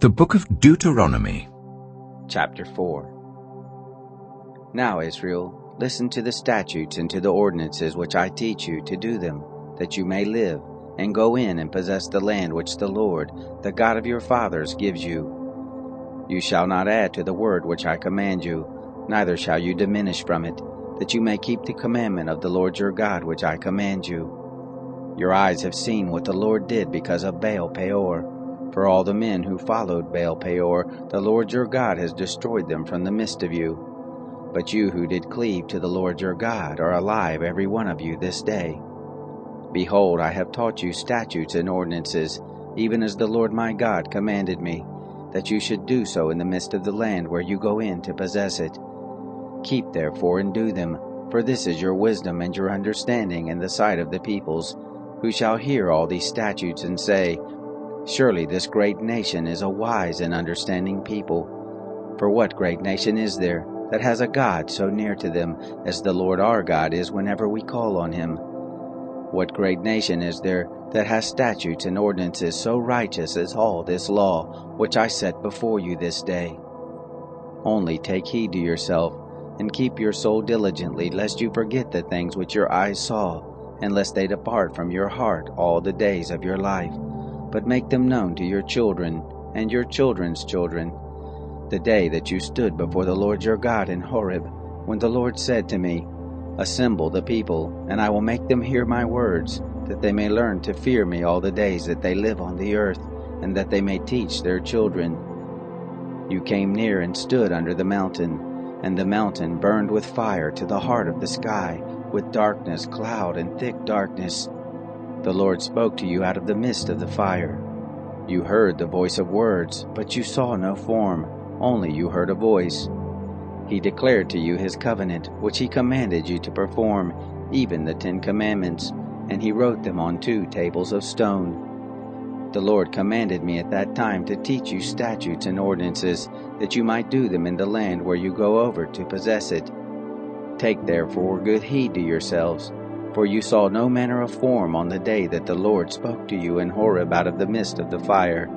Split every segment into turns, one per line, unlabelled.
The Book of Deuteronomy.
Chapter 4. Now, Israel, listen to the statutes and to the ordinances which I teach you to do them, that you may live, and go in and possess the land which the Lord, the God of your fathers, gives you. You shall not add to the word which I command you, neither shall you diminish from it, that you may keep the commandment of the Lord your God which I command you. Your eyes have seen what the Lord did because of Baal Peor. For all the men who followed Baal Peor, the Lord your God has destroyed them from the midst of you. But you who did cleave to the Lord your God are alive, every one of you, this day. Behold, I have taught you statutes and ordinances, even as the Lord my God commanded me, that you should do so in the midst of the land where you go in to possess it. Keep therefore and do them, for this is your wisdom and your understanding in the sight of the peoples, who shall hear all these statutes and say, Surely this great nation is a wise and understanding people. For what great nation is there that has a God so near to them as the Lord our God is whenever we call on him? What great nation is there that has statutes and ordinances so righteous as all this law which I set before you this day? Only take heed to yourself, and keep your soul diligently, lest you forget the things which your eyes saw, and lest they depart from your heart all the days of your life. But make them known to your children and your children's children, the day that you stood before the Lord your God in Horeb, when the Lord said to me, Assemble the people, and I will make them hear my words, that they may learn to fear me all the days that they live on the earth, and that they may teach their children. You came near and stood under the mountain, and the mountain burned with fire to the heart of the sky, with darkness, cloud, and thick darkness. The Lord spoke to you out of the midst of the fire. You heard the voice of words, but you saw no form, only you heard a voice. He declared to you his covenant, which he commanded you to perform, even the 10 Commandments, and he wrote them on 2 tables of stone. The Lord commanded me at that time to teach you statutes and ordinances, that you might do them in the land where you go over to possess it. Take therefore good heed to yourselves, for you saw no manner of form on the day that the Lord spoke to you in Horeb out of the midst of the fire,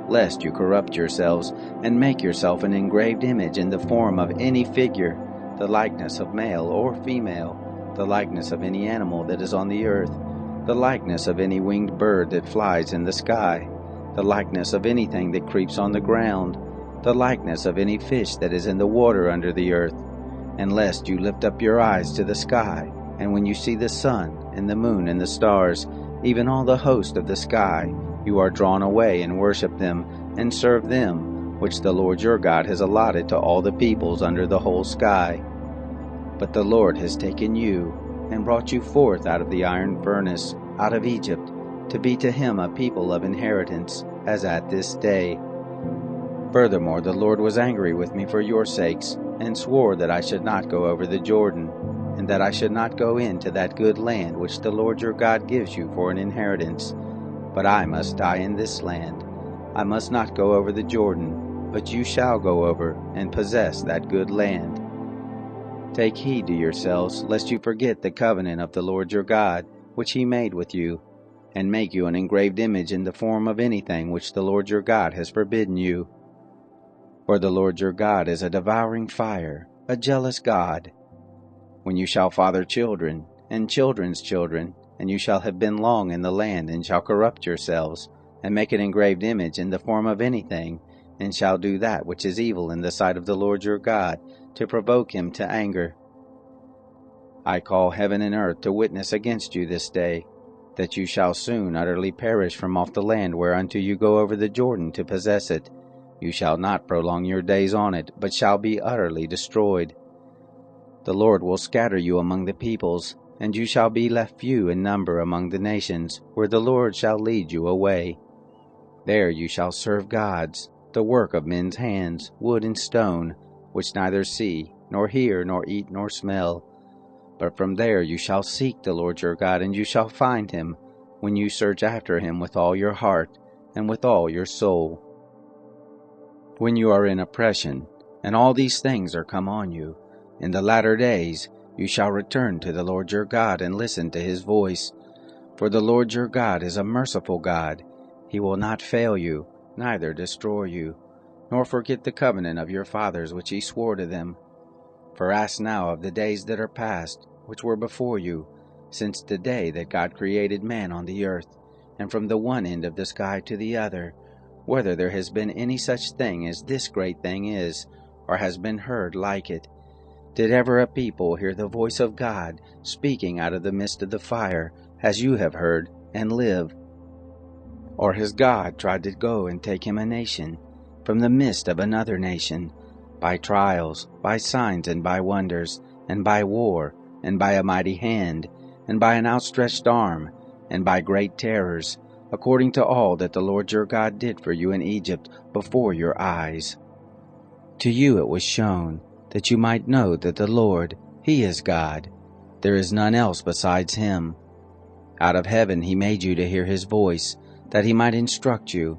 lest you corrupt yourselves, and make yourself an engraved image in the form of any figure, the likeness of male or female, the likeness of any animal that is on the earth, the likeness of any winged bird that flies in the sky, the likeness of anything that creeps on the ground, the likeness of any fish that is in the water under the earth, and lest you lift up your eyes to the sky, and when you see the sun, and the moon, and the stars, even all the host of the sky, you are drawn away and worship them, and serve them, which the Lord your God has allotted to all the peoples under the whole sky. But the Lord has taken you, and brought you forth out of the iron furnace, out of Egypt, to be to him a people of inheritance, as at this day. Furthermore, the Lord was angry with me for your sakes, and swore that I should not go over the Jordan, and that I should not go into that good land which the Lord your God gives you for an inheritance. But I must die in this land. I must not go over the Jordan, but you shall go over and possess that good land. Take heed to yourselves, lest you forget the covenant of the Lord your God, which he made with you, and make you an engraved image in the form of anything which the Lord your God has forbidden you. For the Lord your God is a devouring fire, a jealous God. When you shall father children, and children's children, and you shall have been long in the land, and shall corrupt yourselves, and make an engraved image in the form of anything, and shall do that which is evil in the sight of the Lord your God, to provoke him to anger. I call heaven and earth to witness against you this day, that you shall soon utterly perish from off the land whereunto you go over the Jordan to possess it. You shall not prolong your days on it, but shall be utterly destroyed. The Lord will scatter you among the peoples, and you shall be left few in number among the nations, where the Lord shall lead you away. There you shall serve gods, the work of men's hands, wood and stone, which neither see, nor hear, nor eat, nor smell. But from there you shall seek the Lord your God, and you shall find him, when you search after him with all your heart, and with all your soul. When you are in oppression, and all these things are come on you, in the latter days you shall return to the Lord your God, and listen to his voice. For the Lord your God is a merciful God. He will not fail you, neither destroy you, nor forget the covenant of your fathers which he swore to them. For ask now of the days that are past, which were before you, since the day that God created man on the earth, and from the one end of the sky to the other, whether there has been any such thing as this great thing is, or has been heard like it. Did ever a people hear the voice of God speaking out of the midst of the fire, as you have heard, and live? Or has God tried to go and take him a nation from the midst of another nation, by trials, by signs, and by wonders, and by war, and by a mighty hand, and by an outstretched arm, and by great terrors, according to all that the Lord your God did for you in Egypt before your eyes? To you it was shown, that you might know that the Lord, he is God. There is none else besides him. Out of heaven he made you to hear his voice, that he might instruct you,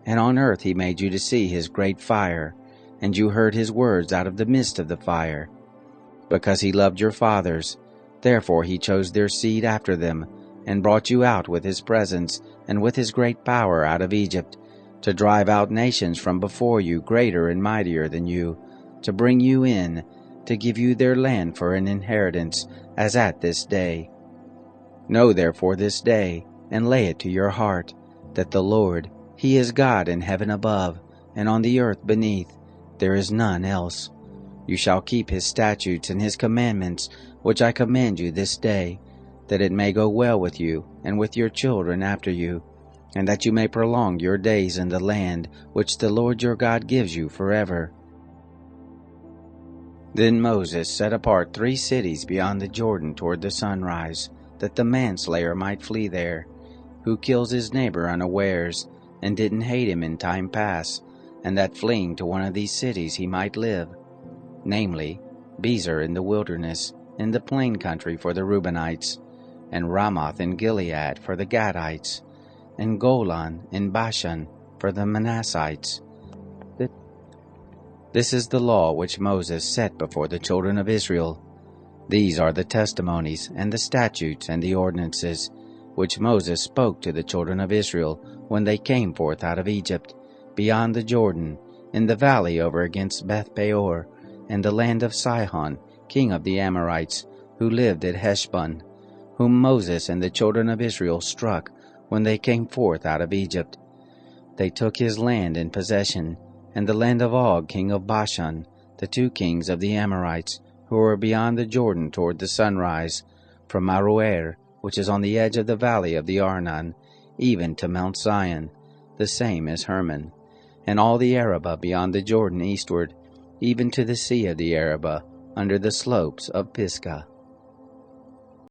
and on earth he made you to see his great fire, and you heard his words out of the midst of the fire. Because he loved your fathers, therefore he chose their seed after them, and brought you out with his presence, and with his great power out of Egypt, to drive out nations from before you greater and mightier than you, to bring you in, to give you their land for an inheritance, as at this day. Know therefore this day, and lay it to your heart, that the Lord, he is God in heaven above, and on the earth beneath. There is none else. You shall keep his statutes and his commandments, which I command you this day, that it may go well with you, and with your children after you, and that you may prolong your days in the land which the Lord your God gives you forever. Then Moses set apart 3 cities beyond the Jordan toward the sunrise, that the manslayer might flee there, who kills his neighbor unawares, and didn't hate him in time past, and that fleeing to one of these cities he might live, namely, Bezer in the wilderness, in the plain country for the Reubenites, and Ramoth in Gilead for the Gadites, and Golan in Bashan for the Manassites. This is the law which Moses set before the children of Israel. These are the testimonies, and the statutes, and the ordinances, which Moses spoke to the children of Israel when they came forth out of Egypt, beyond the Jordan, in the valley over against Beth Peor, and the land of Sihon, king of the Amorites, who lived at Heshbon, whom Moses and the children of Israel struck when they came forth out of Egypt. They took his land in possession, and the land of Og king of Bashan, the 2 kings of the Amorites, who were beyond the Jordan toward the sunrise, from Aroer, which is on the edge of the valley of the Arnon, even to Mount Zion, the same as Hermon, and all the Arabah beyond the Jordan eastward, even to the sea of the Arabah, under the slopes of Pisgah.